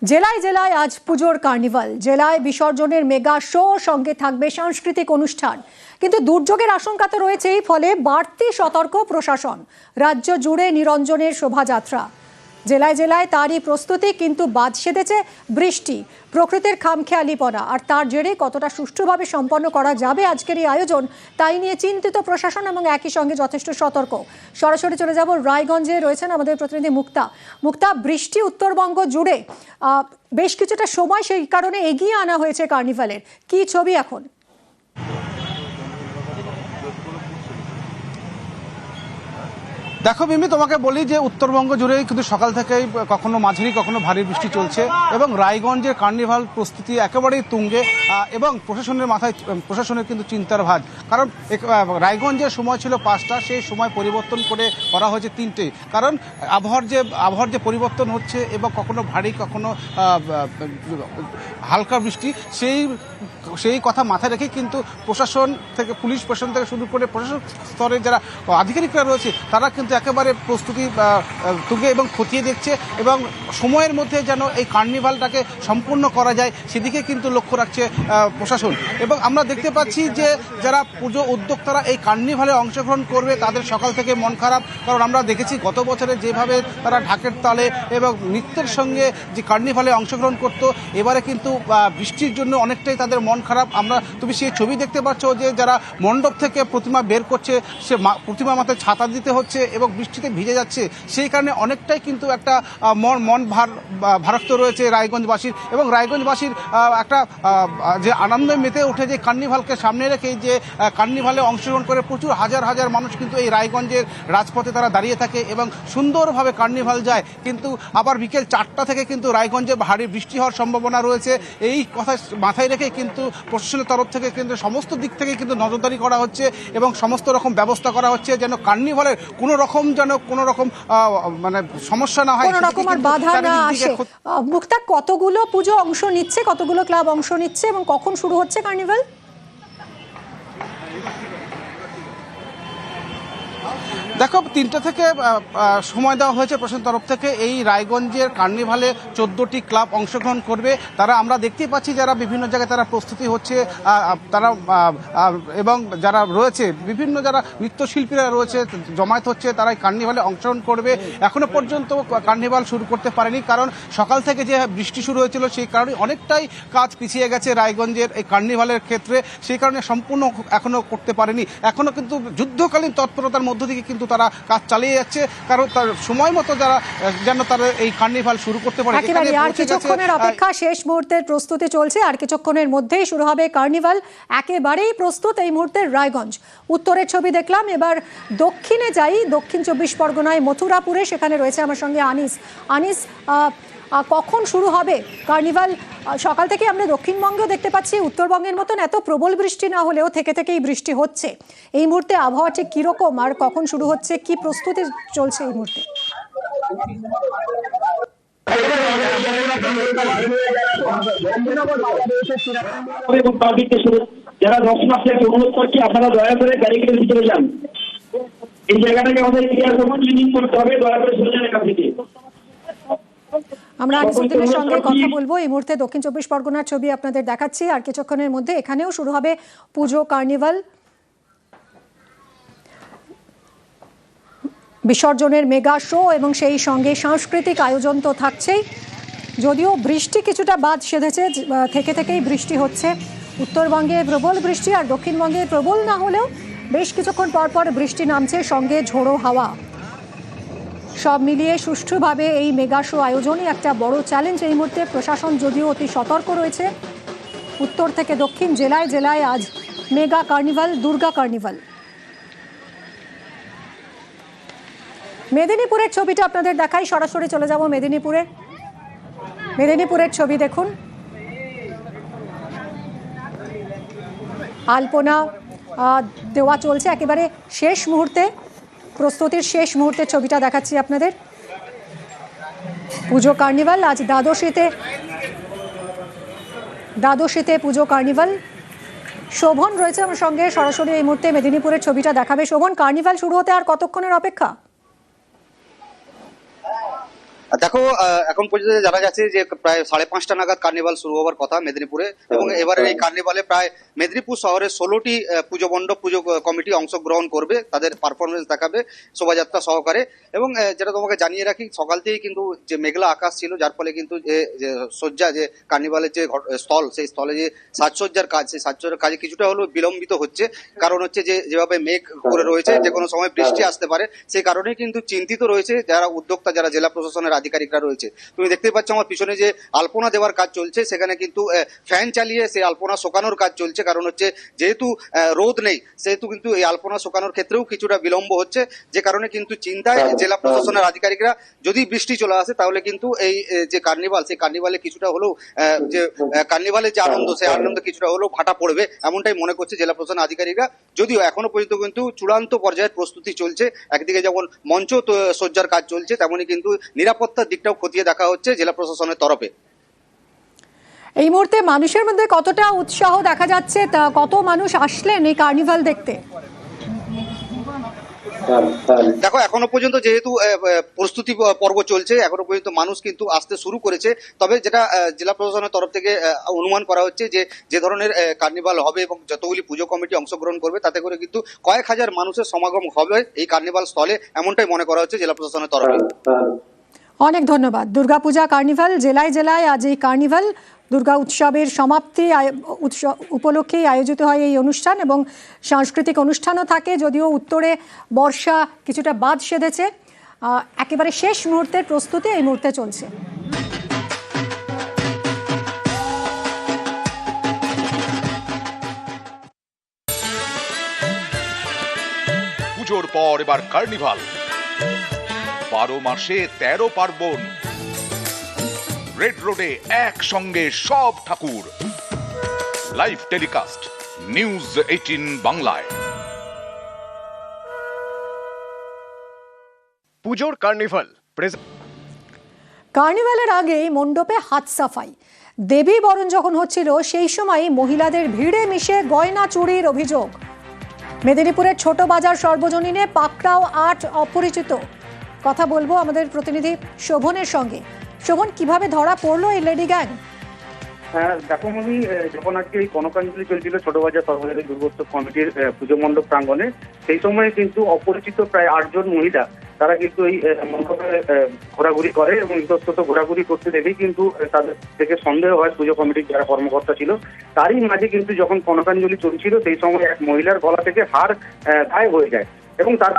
জেলায় জেলায় আজ পুজোর কার্নিভাল, জেলায় বিসর্জনের মেগা শো, সঙ্গে থাকবে সাংস্কৃতিক অনুষ্ঠান। কিন্তু দুর্যোগের আশঙ্কা তো রয়েছেই, ফলে বাড়তি সতর্ক প্রশাসন। রাজ্য জুড়ে নিরঞ্জনের শোভাযাত্রা, জেলায় জেলায় তারই প্রস্তুতি। কিন্তু বাদ সেধেছে বৃষ্টি, প্রকৃতির খামখেয়ালিপনা, আর তার জেরে কতটা সুষ্ঠুভাবে সম্পন্ন করা যাবে আজকের এই আয়োজন, তাই নিয়ে চিন্তিত প্রশাসন এবং একই সঙ্গে যথেষ্ট সতর্ক। সরাসরি চলে যাব রায়গঞ্জে, রয়েছেন আমাদের প্রতিনিধি মুক্তা। বৃষ্টি উত্তরবঙ্গ জুড়ে বেশ কিছুটা সময় সেই কারণে এগিয়ে আনা হয়েছে কার্নিভালের। কি ছবি এখন? দেখো মিমি, তোমাকে বলি যে উত্তরবঙ্গ জুড়েই কিন্তু সকাল থেকেই কখনো মাঝারি কখনো ভারী বৃষ্টি চলছে এবং রায়গঞ্জের কার্নিভাল প্রস্তুতি একেবারেই তুঙ্গে এবং প্রশাসনের কিন্তু চিন্তার ভাঁজ। কারণ রায়গঞ্জের সময় ছিল 5টা, সেই সময় পরিবর্তন করা হয়েছে 3টে। কারণ আবহাওয়ার যে পরিবর্তন হচ্ছে এবং কখনো ভারী কখনো হালকা বৃষ্টি, সেই কথা মাথায় রেখে কিন্তু পুলিশ প্রশাসন থেকে শুরু করে প্রশাসন স্তরের যারা আধিকারিকরা রয়েছে তারা কিন্তু একেবারে প্রস্তুতি তুঙ্গে এবং খতিয়ে দেখছে এবং সময়ের মধ্যে যেন এই কার্নিভালটাকে সম্পূর্ণ করা যায় সেদিকে কিন্তু লক্ষ্য রাখছে প্রশাসন। এবং আমরা দেখতে পাচ্ছি যে যারা পুজো উদ্যোক্তারা এই কার্নিভালে অংশগ্রহণ করবে তাদের সকাল থেকে মন খারাপ। কারণ আমরা দেখেছি গত বছরে যেভাবে তারা ঢাকের তালে এবং নৃত্যের সঙ্গে যে কার্নিভালে অংশগ্রহণ করত, এবারে কিন্তু বৃষ্টির জন্য অনেকটাই তাদের মন খারাপ। তুমি সেই ছবি দেখতে পাচ্ছ যে যারা মণ্ডপ থেকে প্রতিমা বের করছে, সে প্রতিমা মাথায় ছাতা দিতে হচ্ছে এবং বৃষ্টিতে ভিজে যাচ্ছে। সেই কারণে অনেকটাই কিন্তু একটা মন ভারাক্ত রয়েছে রায়গঞ্জবাসীর। এবং রায়গঞ্জবাসীর একটা যে আনন্দে মেতে ওঠে যে কার্নিভালকে সামনে রেখে যে কার্নিভালে অংশগ্রহণ করে প্রচুর হাজার হাজার মানুষ কিন্তু এই রায়গঞ্জের রাজপথে তারা দাঁড়িয়ে থাকে এবং সুন্দরভাবে কার্নিভাল যায়। কিন্তু আবার বিকেল 4টা থেকে কিন্তু রায়গঞ্জে ভারী বৃষ্টি হওয়ার সম্ভাবনা রয়েছে। এই কথা মাথায় রেখে কিন্তু প্রশাসনের তরফ থেকে কিন্তু সমস্ত দিক থেকে কিন্তু নজরদারি করা হচ্ছে এবং সমস্ত রকম ব্যবস্থা করা হচ্ছে যেন কার্নিভালের কোনো রকম মানে সমস্যা না হয়, কোনো রকম আর বাধা না আসে। মুক্তা, কতগুলো পুজো অংশ নিচ্ছে, কতগুলো ক্লাব অংশ নিচ্ছে এবং কখন শুরু হচ্ছে কার্নিভাল? দেখো, 3টা থেকে সময় দেওয়া হয়েছে প্রশাসনের তরফ থেকে। এই রায়গঞ্জের কার্নিভালে 14টি ক্লাব অংশগ্রহণ করবে। তারা আমরা দেখতেই পাচ্ছি যারা বিভিন্ন জায়গায় তারা প্রস্তুতি হচ্ছে, তারা এবং যারা রয়েছে বিভিন্ন যারা নৃত্যশিল্পীরা রয়েছে জমায়েত হচ্ছে, তারা এই কার্নিভালে অংশগ্রহণ করবে। এখনো পর্যন্ত কার্নিভাল শুরু করতে পারেনি, কারণ সকাল থেকে যে বৃষ্টি শুরু হয়েছিল সেই কারণে অনেকটাই কাজ পিছিয়ে গেছে রায়গঞ্জের এই কার্নিভালের ক্ষেত্রে। সেই কারণে সম্পূর্ণ এখনো করতে পারেনি। এখনো কিন্তু যুদ্ধকালীন তৎপরতার মধ্য থেকে কিন্তু তারা কাজ চালিয়ে যাচ্ছে, কারণ তার সময় মতো যেন তারা এই কার্নিভাল শুরু করতে পারে। আর কিছুক্ষণের অপেক্ষা, শেষ মুহূর্তের প্রস্তুতি চলছে, আর কিছুক্ষণের মধ্যেই শুরু হবে কার্নিভাল। একেবারেই প্রস্তুত এই মুহূর্তে রায়গঞ্জ। উত্তরের ছবি দেখলাম, এবার দক্ষিণে যাই, দক্ষিণ 24 পরগনায় মথুরাপুরে। সেখানে রয়েছে আমার সঙ্গে আনিস। কখন শুরু হবে কার্নিভাল? সকাল থেকে আমরা দক্ষিণবঙ্গেও দেখতে পাচ্ছি উত্তরবঙ্গের মতন এত প্রবল বৃষ্টি না হলেও থেকেই বৃষ্টি হচ্ছে। এই মুহূর্তে আবহাওয়া ঠিক কিরকম আর কখন শুরু হচ্ছে, কি প্রস্তুতি চলছে এই মুহূর্তে? যারা দর্শনার্থীকে অনুরোধ করছি, আপনারা দয়া করে ব্যারিকেডের ভিতরে যান। এই জায়গাটাকে আমাদের ক্লিয়ার ক্লিনিং করতে হবে, দয়া করে সরে যান এখান থেকে। আমরা আনিসুদ্দিনের সঙ্গে কথা বলবো। এই মুহূর্তে দক্ষিণ 24 পরগনার ছবি আপনাদের দেখাচ্ছি। আর কিছুক্ষণের মধ্যে এখানেও শুরু হবে পুজো কার্নিভাল, বিসর্জনের মেগা শো এবং সেই সঙ্গে সাংস্কৃতিক আয়োজন তো থাকছেই। যদিও বৃষ্টি কিছুটা বাদ সেধেছে, থেকেই বৃষ্টি হচ্ছে। উত্তরবঙ্গে প্রবল বৃষ্টি, আর দক্ষিণবঙ্গে প্রবল না হলেও বেশ কিছুক্ষণ পর বৃষ্টি নামছে, সঙ্গে ঝোড়ো হাওয়া। সব মিলিয়ে সুষ্ঠুভাবে এই মেগা শো আয়োজনই একটা বড় চ্যালেঞ্জ এই মুহূর্তে। প্রশাসন যদিও অতি সতর্ক রয়েছে। উত্তর থেকে দক্ষিণ, জেলায় জেলায় আজ মেগা কার্নিভাল, দুর্গা কার্নিভাল। মেদিনীপুরের ছবিটা আপনাদের দেখাই, সরাসরি চলে যাব মেদিনীপুরের ছবি দেখুন। আলপনা দেওয়া চলছে, একেবারে শেষ মুহূর্তে, প্রস্তুতির শেষ মুহূর্তের ছবিটা দেখাচ্ছি আপনাদের। পুজো কার্নিভাল আজ দ্বাদশীতে পুজো কার্নিভাল। শোভন রয়েছে আমার সঙ্গে, সরাসরি এই মুহূর্তে মেদিনীপুরের ছবিটা দেখাবে। শোভন, কার্নিভাল শুরু হতে আর কতক্ষণের অপেক্ষা? দেখো এখন পর্যন্ত জানা যাচ্ছে যে প্রায় 5:30 নাগাদ কার্নিভাল শুরু হওয়ার কথা মেদিনীপুরে, এবং এবারের এই কার্নিভালে প্রায় মেদিনীপুর শহরের 16টি পুজো মণ্ডপ পুজো কমিটি অংশগ্রহণ করবে, তাদের পারফরমেন্স দেখাবে শোভাযাত্রা সহকারে। এবং যেটা তোমাকে জানিয়ে রাখি, সকাল থেকেই কিন্তু যে মেঘলা আকাশ ছিল, যার ফলে কিন্তু যে সজ্জা, যে কার্নিভালের যে স্থল, সেই স্থলে যে সাজসজ্জার কাজ, সেই সাজসজ্জার কাজে কিছুটা হলেও বিলম্বিত হচ্ছে। কারণ হচ্ছে যে যেভাবে মেঘ করে রয়েছে, যে কোনো সময় বৃষ্টি আসতে পারে, সেই কারণে কিন্তু চিন্তিত রয়েছে যারা উদ্যোক্তা, যারা জেলা প্রশাসনের আধিকারিকরা রয়েছে। তুমি দেখতে পাচ্ছ আমার পিছনে যে আলপনা দেওয়ার কাজ চলছে, সেখানে কিন্তু ফ্যান চালিয়ে সেই আলপনা শোকানোর কাজ চলছে। কারণ হচ্ছে যেহেতু রোদ নেই, সেহেতু কিন্তু এই আলপনা শোকানোর ক্ষেত্রেও কিছুটা বিলম্ব হচ্ছে, যে কারণে কিন্তু চিন্তায় জেলা প্রশাসনের আধিকারিকরা। যদি বৃষ্টি চলে আসে তাহলে কিন্তু এই যে কার্নিভাল, সেই কার্নিভালে কিছুটা হলেও যে কার্নিভালের যে আনন্দ, সেই আনন্দ কিছুটা হলেও ভাটা পড়বে, এমনটাই মনে করছে জেলা প্রশাসন আধিকারিকরা। যদিও এখনো পর্যন্ত কিন্তু চূড়ান্ত পর্যায়ের প্রস্তুতি চলছে। একদিকে যেমন মঞ্চ সজ্জার কাজ চলছে, তেমনই কিন্তু নিরাপত্তার দিকটাও খতিয়ে দেখা হচ্ছে জেলা প্রশাসনের তরফে। এই মুহূর্তে মানুষের মধ্যে কতটা উৎসাহ দেখা যাচ্ছে, তা কত মানুষ আসলেন এই কার্নিভাল দেখতে? দেখো এখনো পর্যন্ত যেহেতু প্রস্তুতি পর্ব চলছে, এখনো পর্যন্ত মানুষ কিন্তু আসতে শুরু করেছে। তবে যেটা জেলা প্রশাসনের তরফ থেকে অনুমান করা হচ্ছে যে ধরনের কার্নিভাল হবে এবং যতগুলি পুজো কমিটি অংশগ্রহণ করবে, তাতে করে কিন্তু কয়েক হাজার মানুষের সমাগম হবে এই কার্নিভাল স্থলে, এমনটাই মনে করা হচ্ছে জেলা প্রশাসনের তরফে। অনেক ধন্যবাদ। দুর্গাপূজা কার্নিভাল, জেলায় জেলায় আজ এই কার্নিভাল দুর্গা উৎসবের সমাপ্তি উপলক্ষেই আয়োজিত হয় এই অনুষ্ঠান, এবং সাংস্কৃতিক অনুষ্ঠানও থাকে। যদিও উত্তরে বর্ষা কিছুটা বাদ সেধেছে, একেবারে শেষ মুহূর্তের প্রস্তুতি এই মুহূর্তে চলছে। পুজোর পর এবার কার্নিভাল, 12 মাসে 13 পার্বণ, রেড রোডে একসঙ্গে সব ঠাকুর। লাইভ টেলিকাস্ট নিউজ 18 বাংলায়। পুজোর কার্নিভাল কার্নিভালের আগেই মণ্ডপে হাত সাফাই। দেবী বরণ যখন হচ্ছিল, সেই সময় মহিলাদের ভিড়ে মিশে গয়না চুরির অভিযোগ। মেদিনীপুরের ছোট বাজার সর্বজনীনে পাকড়াও 8 অপরিচিত। কথা বলবো আমাদের প্রতিনিধি শোভনের সঙ্গে। শোভন, কিভাবে ধরা পড়লো এই লেডি গ্যাং? হ্যাঁ দেখো, আমি যখন আজকে এই কনকাঞ্জলি চলছিল ছোট বাজার সর্বজনীন দুর্গোৎসব কমিটির পুজো মণ্ডপ প্রাঙ্গণে, সেই সময় কিন্তু অপরিচিত প্রায় 8 জন মহিলা, তারা কিন্তু এই মণ্ডপে ঘোরাঘুরি করে এবং ইতস্তত ঘোরাঘুরি করতে দেখেই কিন্তু তাদের থেকে সন্দেহ হয় পুজো কমিটির যারা কর্মকর্তা ছিল। তারই মাঝে কিন্তু যখন কনকাঞ্জলি চলছিল, সেই সময় এক মহিলার গলা থেকে হার গায়েব হয়ে যায় এবং তার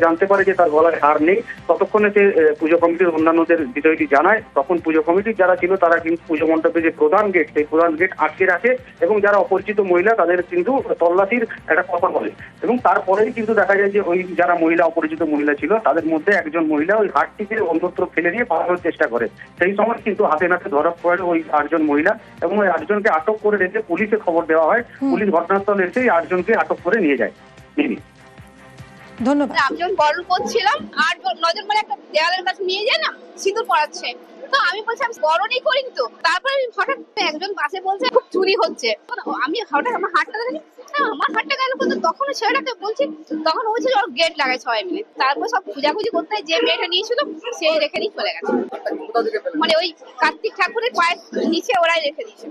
জানতে পারে যে তার গলায় হার নেই। ততক্ষণে সে পুজো কমিটির অন্যান্যদের বিষয়টি জানায়। তখন পুজো কমিটির যারা ছিল, তারা কিন্তু পুজো মণ্ডপে যে প্রধান গেট, সেই প্রধান গেট আটকে রাখে এবং যারা অপরিচিত মহিলা, তাদের কিন্তু তল্লাশির একটা কথা বলে। এবং তারপরেই কিন্তু দেখা যায় যে ওই যারা মহিলা, অপরিচিত মহিলা ছিল, তাদের মধ্যে একজন মহিলা ওই হারটিকে অন্যত্র ফেলে দিয়ে পালানোর চেষ্টা করে। সেই সময় কিন্তু হাতে নাতে ধরা পড়ে ওই 8 জন মহিলা এবং ওই 8 জনকে আটক করে রেখে পুলিশে খবর দেওয়া হয়। পুলিশ ঘটনাস্থলে এসে 8 জনকে আটক করে নিয়ে যায়। ধন্যবাদ। আমি যখন বরণ করছিলাম, 8-9 জন মানে একটা দেওয়ালের কাছে নিয়ে যায় না, সিঁদুর পড়াচ্ছে। তো আমি বলছি আমি বরণই করিনি তো। তারপরে হঠাৎ একজন পাশে বলছে খুব চুরি হচ্ছে। আমি হঠাৎ আমার হাতটা দেখি, আমার হাতটা গেল কিন্তু তখন ছেলেটাকে বলছি, তখন বলছে ওর গেট লাগায় সবাই মিলে। তারপর সব খুঁজাখুঁজি করতে যে মেয়েটা নিয়েছিল, সেই রেখে দিয়ে চলে গেছে। মানে ওই কার্তিক ঠাকুরের পায়ের নিচে ওরাই রেখে দিয়েছে।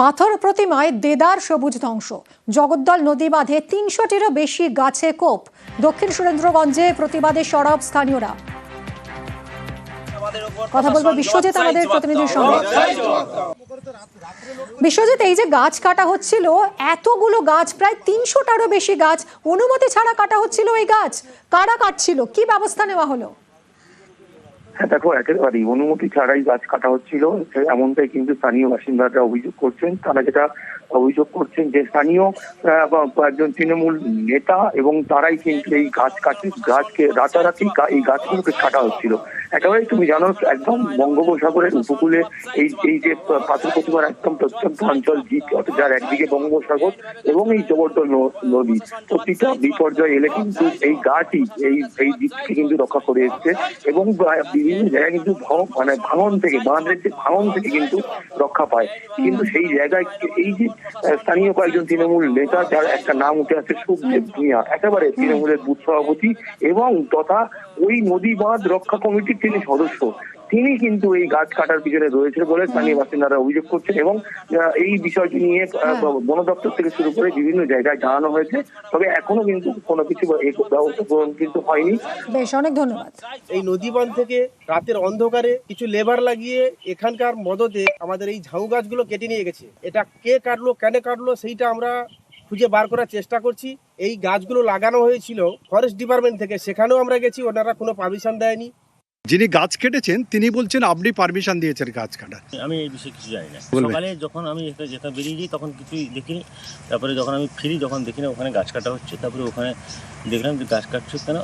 পাথর প্রতিমায় দেদার সবুজ ধ্বংস। জগদ্দল নদী বাঁধে 300টিরও বেশি গাছে কোপ। দক্ষিণ সুরেন্দ্রগঞ্জে প্রতিবাদে সরব স্থানীয়রা। কথা বলবো বিশ্বজিৎ আমাদের প্রতিনিধির সঙ্গে। বিশ্বজিৎ, এই যে গাছ কাটা হচ্ছিল, এতগুলো গাছ, প্রায় 300টারও বেশি গাছ অনুমতি ছাড়া কাটা হচ্ছিল, এই গাছ কারা কাটছিল, কি ব্যবস্থা নেওয়া হলো? হ্যাঁ দেখো, একেবারেই অনুমতি ছাড়াই গাছ কাটা হচ্ছিল, এমনটাই কিন্তু স্থানীয় বাসিন্দারা অভিযোগ করছেন। তারা যেটা অভিযোগ করছেন যে স্থানীয় একজন তৃণমূল নেতা এবং তারাই কিন্তু এই গাছকে রাতারাতি এই গাছগুলোকে কাটা হচ্ছিল। একেবারে তুমি জানো, একদম বঙ্গোপসাগরের উপকূলে এই যে পাথর প্রতিমার একদম প্রত্যন্ত অঞ্চল, যার একদিকে বঙ্গোপসাগর এবং এই জগদ্দল নদী, প্রতিটা বিপর্যয় এলে কিন্তু এই গাছই এই দিককে কিন্তু রক্ষা করে এসছে এবং বিভিন্ন জায়গায় কিন্তু ভাঙন থেকে, বাঁধের যে ভাঙন থেকে কিন্তু রক্ষা পায়। কিন্তু সেই জায়গায় এই যে স্থানীয় কয়েকজন তৃণমূল নেতা, যার একটা নাম উঠে আসছে সুখদেব ভূঁইয়া, একেবারে তৃণমূলের বুথ সভাপতি এবং তথা ওই নদী বাঁধ রক্ষা কমিটির তিনি সদস্য, তিনি কিন্তু এই গাছ কাটার পিছনে রয়েছে বলে স্থানীয় বাসিন্দারা অভিযোগ করছেন। এবং এই বিষয়টি নিয়ে বন দপ্তর থেকে শুরু করে বিভিন্ন জায়গায় জানানো হয়েছে, তবে এখনো কিন্তু কোনো কিছু ব্যবস্থা গ্রহণ কিন্তু হয়নি। বেশ, অনেক ধন্যবাদ। এই নদীবাঁধ থেকে রাতের অন্ধকারে কিছু লেবার লাগিয়ে এখানকার মদতে আমাদের এই ঝাউ গাছগুলো কেটে নিয়ে গেছে। এটা কে কাটলো, কেন কাটলো, সেইটা আমরা খুঁজে বার করার চেষ্টা করছি। এই গাছগুলো লাগানো হয়েছিল ফরেস্ট ডিপার্টমেন্ট থেকে, সেখানেও আমরা গেছি, ওনারা কোনো পারমিশন দেয়নি। যিনি গাছ কেটেছেন তিনি বলছেন আপনি পারমিশন দিয়েছেন গাছ কাটার। আমি এই বিষয়ে কিছু জানি না। বলবেন? সকালে যখন আমি যেখানে বেরিয়ে যাই তখন কিছুই দেখিনি, তারপরে যখন আমি ফিরি তখন দেখি না ওখানে গাছ কাটা হচ্ছে, তারপরে ওখানে দেখলাম যে গাছ কাটছে কেন,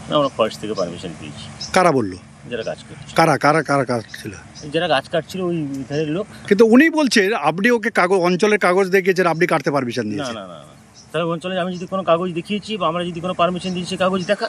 না আমরা ফরেস্ট থেকে পারমিশন পেয়েছি। কারা বললো? যারা গাছ কাটছে। কারা কারা কারা কাটছিল? যারা গাছ কাটছিল ওই ধারের লোক। কিন্তু উনি বলছেন আপনি ওকে কাগজ, অঞ্চলের কাগজ দেখিয়েছেন, আপনি কাটতে পারমিশন না দিয়েছেন। না না না, তাহলে অঞ্চলে আমি যদি কোনো কাগজ দেখিয়েছি বা আমরা যদি কোনো পারমিশন দিয়েছি কাগজ দেখা।